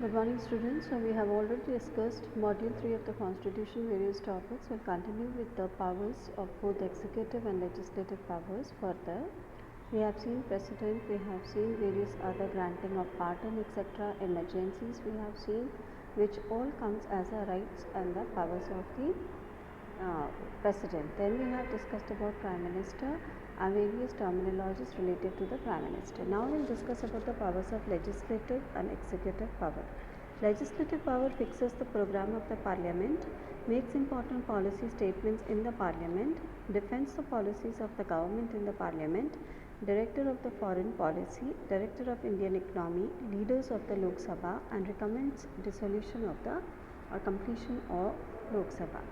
Good morning, students. So we have already discussed module 3 of the Constitution, various topics. We'll continue with the powers of both executive and legislative powers further. We have seen precedent, we have seen various other granting of pardon, etc., emergencies we have seen, which all comes as a rights and the powers of the president. Then we have discussed about Prime Minister and various terminologies related to the Prime Minister. Now we will discuss about the powers of legislative and executive power. Legislative power fixes the program of the Parliament, makes important policy statements in the Parliament, defends the policies of the government in the Parliament, Director of the Foreign Policy, Director of Indian Economy, leaders of the Lok Sabha, and recommends dissolution of the or completion of Lok Sabha.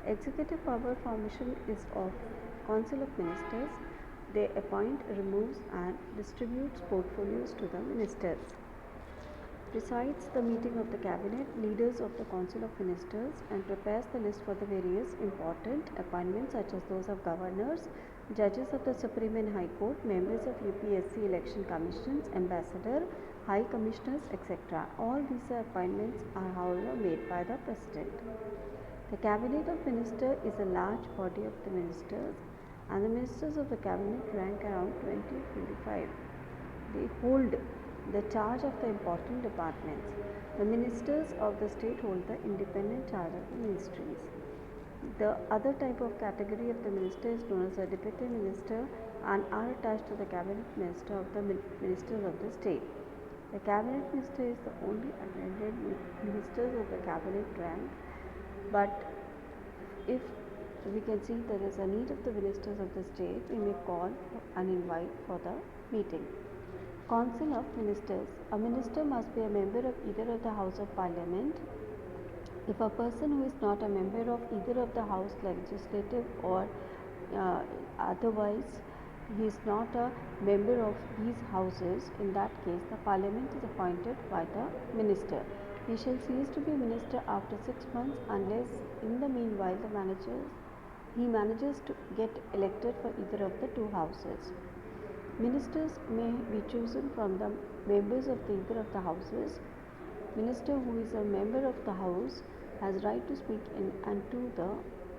Executive power formation is of Council of Ministers. They appoint, removes and distributes portfolios to the ministers. Presides the meeting of the cabinet, leaders of the Council of Ministers, and prepares the list for the various important appointments such as those of governors, judges of the Supreme and High Court, members of UPSC election commissions, ambassador, high commissioners, etc. All these appointments are however made by the President. The Cabinet of Ministers is a large body of the ministers, and the ministers of the cabinet rank around 20-25. They hold the charge of the important departments. The ministers of the state hold the independent charge of the ministries. The other type of category of the minister is known as a deputy minister and are attached to the cabinet minister of the ministers of the state. The cabinet minister is the only attended ministers of the cabinet rank, but if we can see there is a need of the ministers of the state, we may call and invite for the meeting. Council of Ministers. A minister must be a member of either of the House of Parliament. If a person who is not a member of either of the House legislative or otherwise he is not a member of these houses, in that case the Parliament is appointed by the minister. He shall cease to be minister after 6 months unless in the meanwhile he manages to get elected for either of the two houses. Ministers may be chosen from the members of either of the houses. Minister who is a member of the house has right to speak in and to the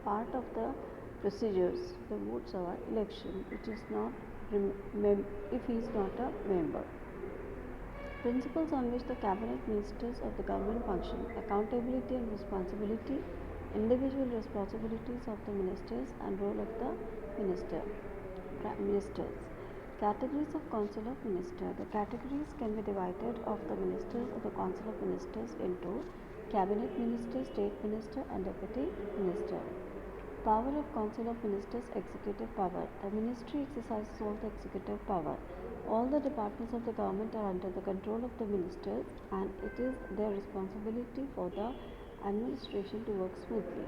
part of the procedures, the votes of election, which is not if he is not a member. Principles on which the cabinet ministers of the government function: accountability and responsibility, individual responsibilities of the ministers and role of the ministers. Categories of Council of Ministers. The categories can be divided of the ministers of the Council of Ministers into Cabinet Minister, State Minister and Deputy Minister. Power of Council of Ministers. Executive power. The ministry exercises all the executive power. All the departments of the government are under the control of the ministers, and it is their responsibility for the administration to work smoothly.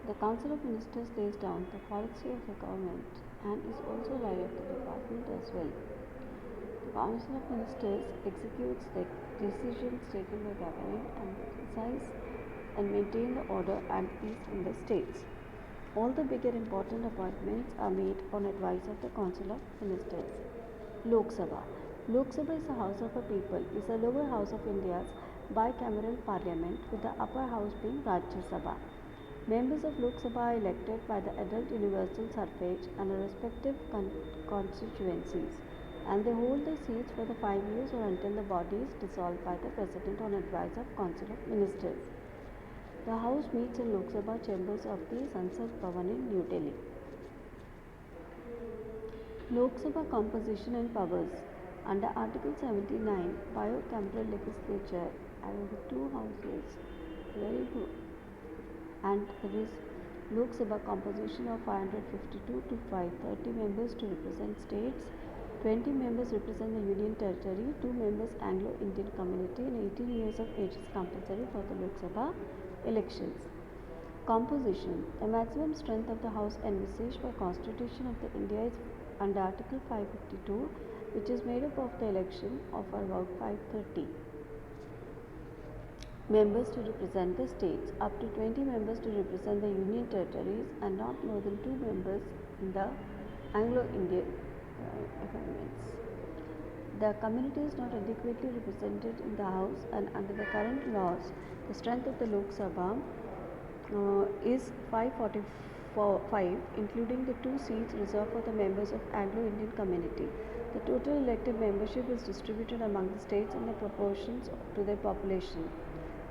The Council of Ministers lays down the policy of the government and is also head of the department as well. The Council of Ministers executes the decisions taken by cabinet and exercise and maintain the order and peace in the states. All the bigger important appointments are made on advice of the Council of Ministers. Lok Sabha. Lok Sabha is the House of the People, is the lower house of India's bicameral parliament, with the upper house being Rajya Sabha. Members of Lok Sabha are elected by the adult universal suffrage and their respective constituencies, and they hold their seats for the 5 years or until the body is dissolved by the President on advice of Council of Ministers. The House meets in Lok Sabha chambers of the Sansad Bhavan in New Delhi. Lok Sabha composition and powers. Under Article 79, bicameral legislature having the two houses, very good, and there is Lok Sabha composition of 552 to 530 members to represent states, 20 members represent the Union Territory, 2 members Anglo-Indian community, and 18 years of age is compulsory for the Lok Sabha elections. Composition. The maximum strength of the House envisaged by Constitution of the India is under Article 552, which is made up of the election of about 530 members to represent the states, up to 20 members to represent the Union Territories, and not more than 2 members in the Anglo-Indian governments. the community is not adequately represented in the House, and under the current laws, the strength of the Lok Sabha is 545, including the 2 seats reserved for the members of Anglo-Indian community. The total elected membership is distributed among the states in the proportions to their population.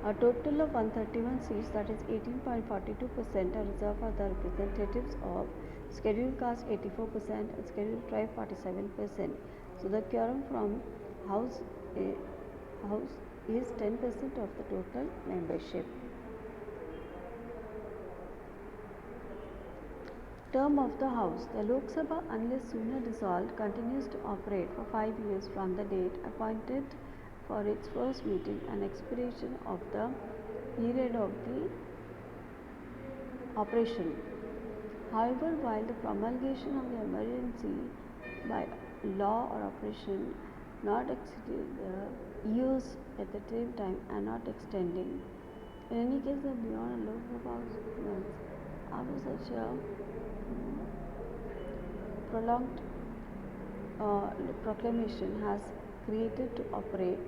A total of 131 seats, that is 18.42%, are reserved for the representatives of Scheduled Caste 84% and Scheduled Tribe 47%. So the quorum from House is 10% of the total membership. Term of the House. The Lok Sabha, unless sooner dissolved, continues to operate for 5 years from the date appointed for its first meeting and expiration of the period of the operation. However, while the promulgation of the emergency by law or operation not exceeding the years at the same time and not extending, in any case, the beyond a Lok Sabha after such a prolonged proclamation has created to operate.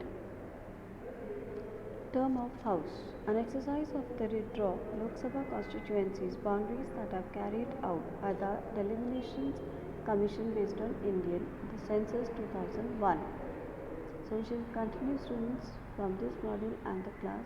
Term of House. An exercise of the withdraw Lok Sabha constituencies boundaries that are carried out by the Deliminations Commission based on Indian, the Census 2001. So we shall continue students from this module and the class